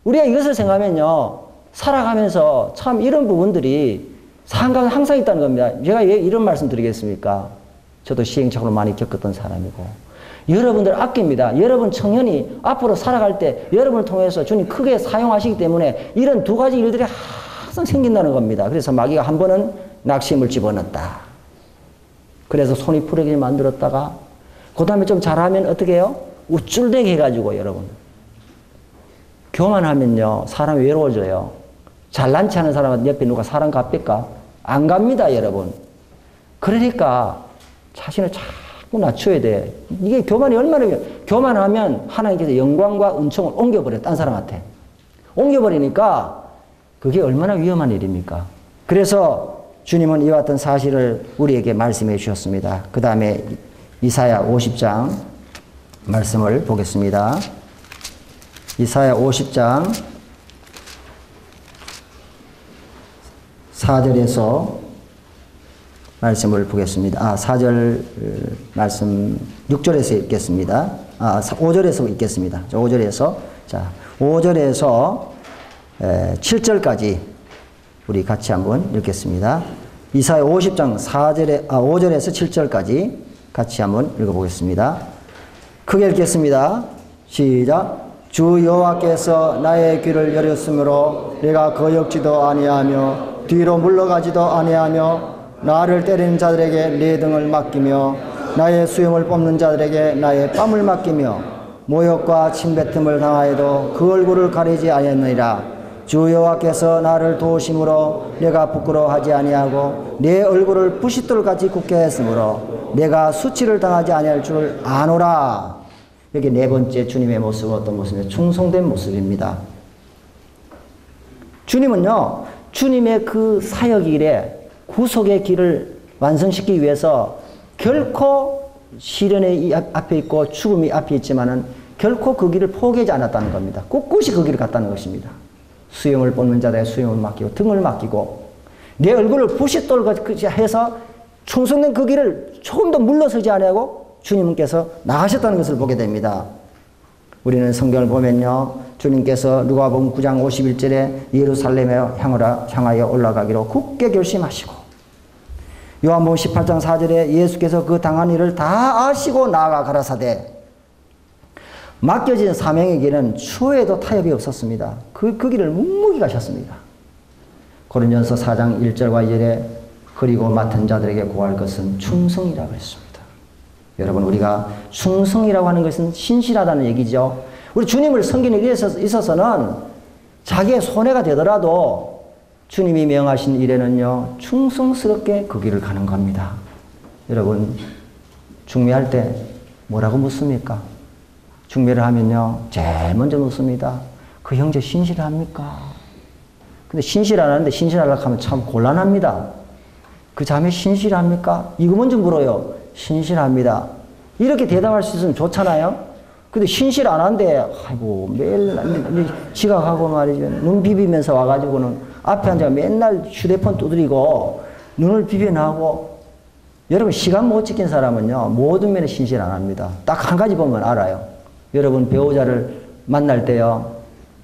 [SPEAKER 1] 우리가 이것을 생각하면요. 살아가면서 참 이런 부분들이 항상 있다는 겁니다. 제가 왜 이런 말씀 드리겠습니까? 저도 시행착오를 많이 겪었던 사람이고 여러분들 아낍니다. 여러분 청년이 앞으로 살아갈 때 여러분을 통해서 주님 크게 사용하시기 때문에 이런 두 가지 일들이 항상 생긴다는 겁니다. 그래서 마귀가 한 번은 낙심을 집어넣었다. 그래서 손이 부러지게 만들었다가 그 다음에 좀 잘하면 어떻게 해요? 우쭐대게 해가지고 여러분. 교만하면요. 사람이 외로워져요. 잘난 체 하는 사람한테 옆에 누가 사람 갑니까? 안 갑니다 여러분. 그러니까 자신을 자꾸 낮춰야 돼. 이게 교만이 얼마나 교만하면 하나님께서 영광과 은총을 옮겨버려요. 딴 사람한테. 옮겨버리니까 그게 얼마나 위험한 일입니까? 그래서 주님은 이와 같은 사실을 우리에게 말씀해 주셨습니다. 그 다음에 이사야 50장 말씀을 보겠습니다. 이사야 50장 4절에서 말씀을 보겠습니다. 4절 말씀 6절에서 읽겠습니다. 5절에서 읽겠습니다. 5절에서 7절까지 우리 같이 한번 읽겠습니다. 이사야 50장 5절에서 7절까지 같이 한번 읽어보겠습니다. 크게 읽겠습니다. 시작. 주 여호와께서 나의 귀를 열었으므로 내가 거역지도 아니하며 뒤로 물러가지도 아니하며 나를 때리는 자들에게 내 등을 맡기며 나의 수염을 뽑는 자들에게 나의 뺨을 맡기며 모욕과 침뱉음을 당하여도 그 얼굴을 가리지 아니하느니라. 주 여호와께서 나를 도우심으로 내가 부끄러워하지 아니하고 내 얼굴을 부싯돌같이 굳게 했으므로 내가 수치를 당하지 아니할 줄 아노라. 여기 네 번째 주님의 모습은 어떤 모습이에요? 충성된 모습입니다. 주님은요, 주님의 그 사역일에 구속의 길을 완성시키기 위해서 결코 시련의 앞에 있고 죽음이 앞에 있지만은 결코 그 길을 포기하지 않았다는 겁니다. 꿋꿋이 그 길을 갔다는 것입니다. 수염을 뽑는 자들의 수염을 맡기고 등을 맡기고 내 얼굴을 부싯돌같이 해서 충성된 그 길을 조금도 물러서지 않고 주님께서 나가셨다는 것을 보게 됩니다. 우리는 성경을 보면요. 주님께서 누가복음 9장 51절에 예루살렘에 향하여 올라가기로 굳게 결심하시고 요한복음 18장 4절에 예수께서 그 당한 일을 다 아시고 나아가 가라사대 맡겨진 사명의 길은 추후에도 타협이 없었습니다. 그 길을 묵묵히 가셨습니다. 고린전서 4장 1절과 2절에 그리고 맡은 자들에게 구할 것은 충성이라고 했습니다. 여러분, 우리가 충성이라고 하는 것은 신실하다는 얘기죠. 우리 주님을 섬기는 일에 있어서는 자기의 손해가 되더라도 주님이 명하신 일에는요, 충성스럽게 그 길을 가는 겁니다. 여러분, 중매할 때 뭐라고 묻습니까? 중매를 하면요, 제일 먼저 묻습니다. 그 형제 신실합니까? 근데 신실 안 하는데 신실하려고 하면 참 곤란합니다. 그 자매 신실합니까? 이거 먼저 물어요. 신실합니다. 이렇게 대답할 수 있으면 좋잖아요? 근데 신실 안 한데, 아이고, 매일 지각하고 말이죠. 눈 비비면서 와가지고는 앞에 앉아 맨날 휴대폰 두드리고 눈을 비벼나고. 여러분, 시간 못 지킨 사람은요, 모든 면에 신실 안 합니다. 딱 한 가지 보면 알아요. 여러분, 배우자를 만날 때요,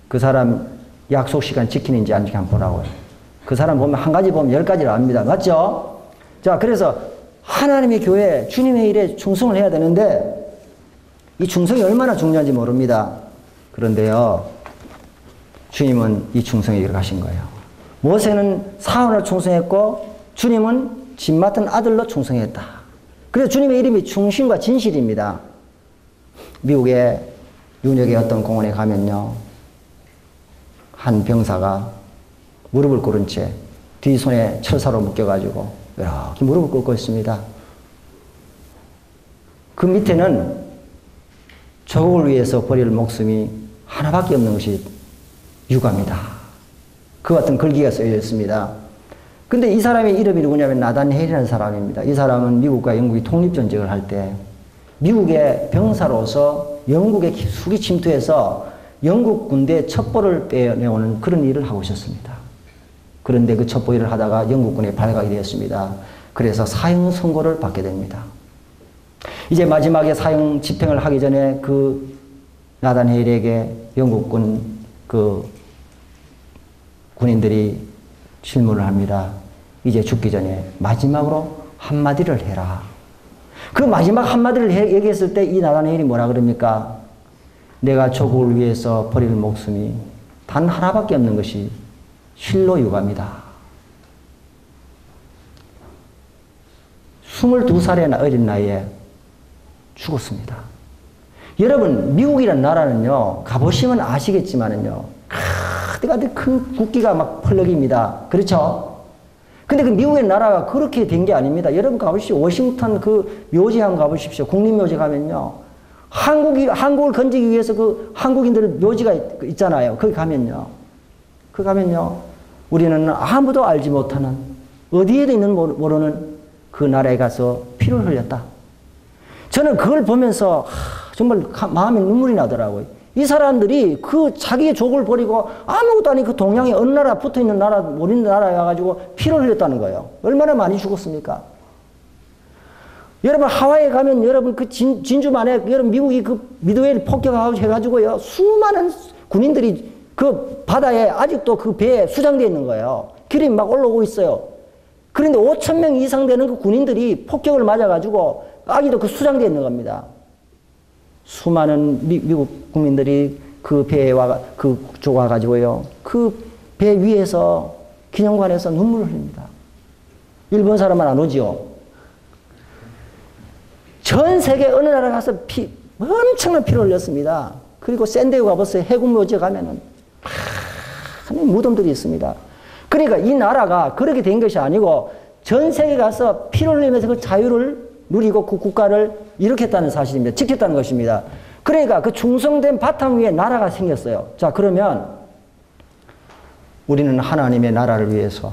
[SPEAKER 1] 그 사람 약속 시간 지키는지 안 지키는지 한번 보라고요. 그 사람 보면 한 가지 보면 10가지를 압니다. 맞죠? 자, 그래서 하나님의 교회, 주님의 일에 충성을 해야 되는데, 이 충성이 얼마나 중요한지 모릅니다. 그런데요, 주님은 이 충성의 길을 가신 거예요. 모세는 사원을 충성했고, 주님은 집 맡은 아들로 충성했다. 그래서 주님의 이름이 충신과 진실입니다. 미국의 뉴욕의 어떤 공원에 가면요, 한 병사가 무릎을 꿇은 채 뒤손에 철사로 묶여가지고 이렇게 무릎을 꿇고 있습니다. 그 밑에는 조국을 위해서 버릴 목숨이 하나밖에 없는 것이 유가입니다. 그 같은 글귀가 쓰여 있습니다. 근데 이 사람의 이름이 누구냐면 나단 헤일이라는 사람입니다. 이 사람은 미국과 영국이 독립전쟁을 할 때 미국의 병사로서 영국의 수기 침투해서 영국 군대의 첩보를 빼내오는 그런 일을 하고 있었습니다. 그런데 그 첩보 일을 하다가 영국군에 발각이 되었습니다. 그래서 사형 선고를 받게 됩니다. 이제 마지막에 사형 집행을 하기 전에 그 나단 헤일에게 영국군 그 군인들이 질문을 합니다. 이제 죽기 전에 마지막으로 한마디를 해라. 그 마지막 한마디를 얘기했을 때 이 나단 헤일이 뭐라 그럽니까? 내가 조국을 위해서 버릴 목숨이 단 하나밖에 없는 것이 실로 유가입니다. 22살의 어린 나이에 죽었습니다. 여러분, 미국이라는 나라는요, 가보시면 아시겠지만은요, 가득가득 큰 국기가 막 펄럭입니다. 그렇죠? 근데 그 미국의 나라가 그렇게 된 게 아닙니다. 여러분 가보십시오. 워싱턴 그 묘지 한번 가보십시오. 국립묘지 가면요, 한국을 건지기 위해서 그 한국인들 묘지가 있잖아요. 거기 가면요, 우리는 아무도 알지 못하는, 어디에도 있는 모르는 그 나라에 가서 피를 흘렸다. 저는 그걸 보면서 정말 마음에 눈물이 나더라고요. 이 사람들이 그 자기의 족을 버리고 아무것도 아닌 그 동양의 어느 나라 붙어있는 나라, 모르는 나라에 와가지고 피를 흘렸다는 거예요. 얼마나 많이 죽었습니까? 여러분, 하와이에 가면 여러분 그 진주만에 여러분 미국이 그 미드웨이를 폭격해가지고요, 수많은 군인들이 그 바다에 아직도 그 배에 수장되어 있는 거예요. 기름이 막 올라오고 있어요. 그런데 5,000명 이상 되는 그 군인들이 폭격을 맞아가지고 아직도 그 수장되어 있는 겁니다. 수많은 미국 국민들이 그 배에 와가지고요, 그 배 위에서 기념관에서 눈물을 흘립니다. 일본 사람은 안 오지요. 전 세계 어느 나라 가서 엄청난 피를 흘렸습니다. 그리고 샌디에고 가보세요. 해군묘지에 가면은 많은 무덤들이 있습니다. 그러니까 이 나라가 그렇게 된 것이 아니고 전 세계 가서 피를 흘리면서 그 자유를 누리고 그 국가를 일으켰다는 사실입니다. 지켰다는 것입니다. 그러니까 그 충성된 바탕 위에 나라가 생겼어요. 자, 그러면 우리는 하나님의 나라를 위해서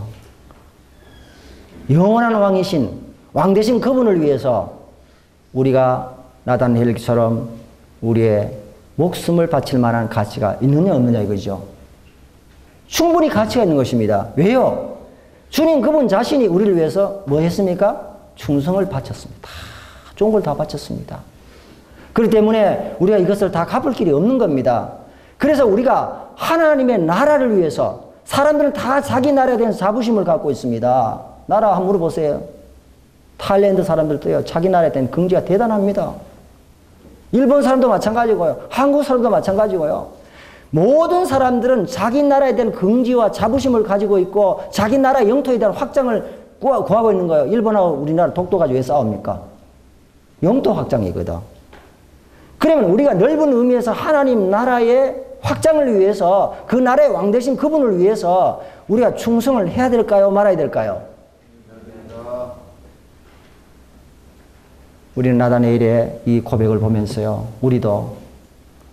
[SPEAKER 1] 영원한 왕이신, 왕 되신 그분을 위해서 우리가 나단 헤일처럼 우리의 목숨을 바칠 만한 가치가 있느냐 없느냐 이거죠. 충분히 가치가 있는 것입니다. 왜요? 주님 그분 자신이 우리를 위해서 뭐 했습니까? 충성을 바쳤습니다. 좋은 걸 다 바쳤습니다. 그렇기 때문에 우리가 이것을 다 갚을 길이 없는 겁니다. 그래서 우리가 하나님의 나라를 위해서, 사람들은 다 자기 나라에 대한 자부심을 갖고 있습니다. 나라 한번 물어보세요. 타일랜드 사람들도요, 자기 나라에 대한 긍지가 대단합니다. 일본 사람도 마찬가지고요. 한국 사람도 마찬가지고요. 모든 사람들은 자기 나라에 대한 긍지와 자부심을 가지고 있고 자기 나라 영토에 대한 확장을 구하고 있는 거예요. 일본하고 우리나라 독도 가지고 왜 싸웁니까? 영토 확장이거든. 그러면 우리가 넓은 의미에서 하나님 나라의 확장을 위해서 그 나라의 왕 되신 그분을 위해서 우리가 충성을 해야 될까요? 말아야 될까요? 우리는 나다네일의 이 고백을 보면서요. 우리도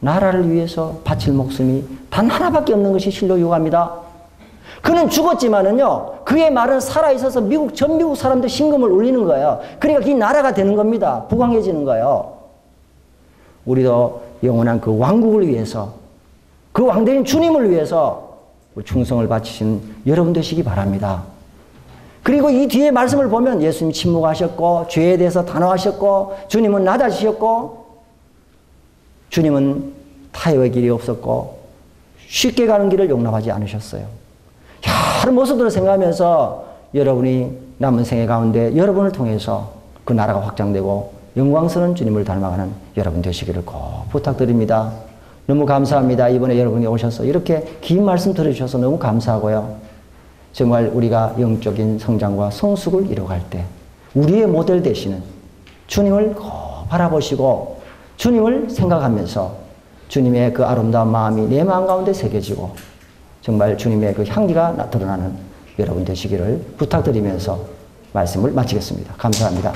[SPEAKER 1] 나라를 위해서 바칠 목숨이 단 하나밖에 없는 것이 실로 유감이다. 그는 죽었지만은요. 그의 말은 살아있어서 전 미국 사람들 신금을 울리는 거예요. 그러니까 이 나라가 되는 겁니다. 부강해지는 거예요. 우리도 영원한 그 왕국을 위해서 그 왕대인 주님을 위해서 충성을 바치신 여러분 되시기 바랍니다. 그리고 이 뒤에 말씀을 보면 예수님 침묵하셨고 죄에 대해서 단호하셨고 주님은 낮아지셨고 주님은 타협의 길이 없었고 쉽게 가는 길을 용납하지 않으셨어요. 여러 모습들을 생각하면서 여러분이 남은 생애 가운데 여러분을 통해서 그 나라가 확장되고 영광스러운 주님을 닮아가는 여러분 되시기를 꼭 부탁드립니다. 너무 감사합니다. 이번에 여러분이 오셔서 이렇게 긴 말씀 들어주셔서 너무 감사하고요. 정말 우리가 영적인 성장과 성숙을 이뤄갈 때 우리의 모델 되시는 주님을 꼭 바라보시고 주님을 생각하면서 주님의 그 아름다운 마음이 내 마음 가운데 새겨지고 정말 주님의 그 향기가 드러나는 여러분 되시기를 부탁드리면서 말씀을 마치겠습니다. 감사합니다.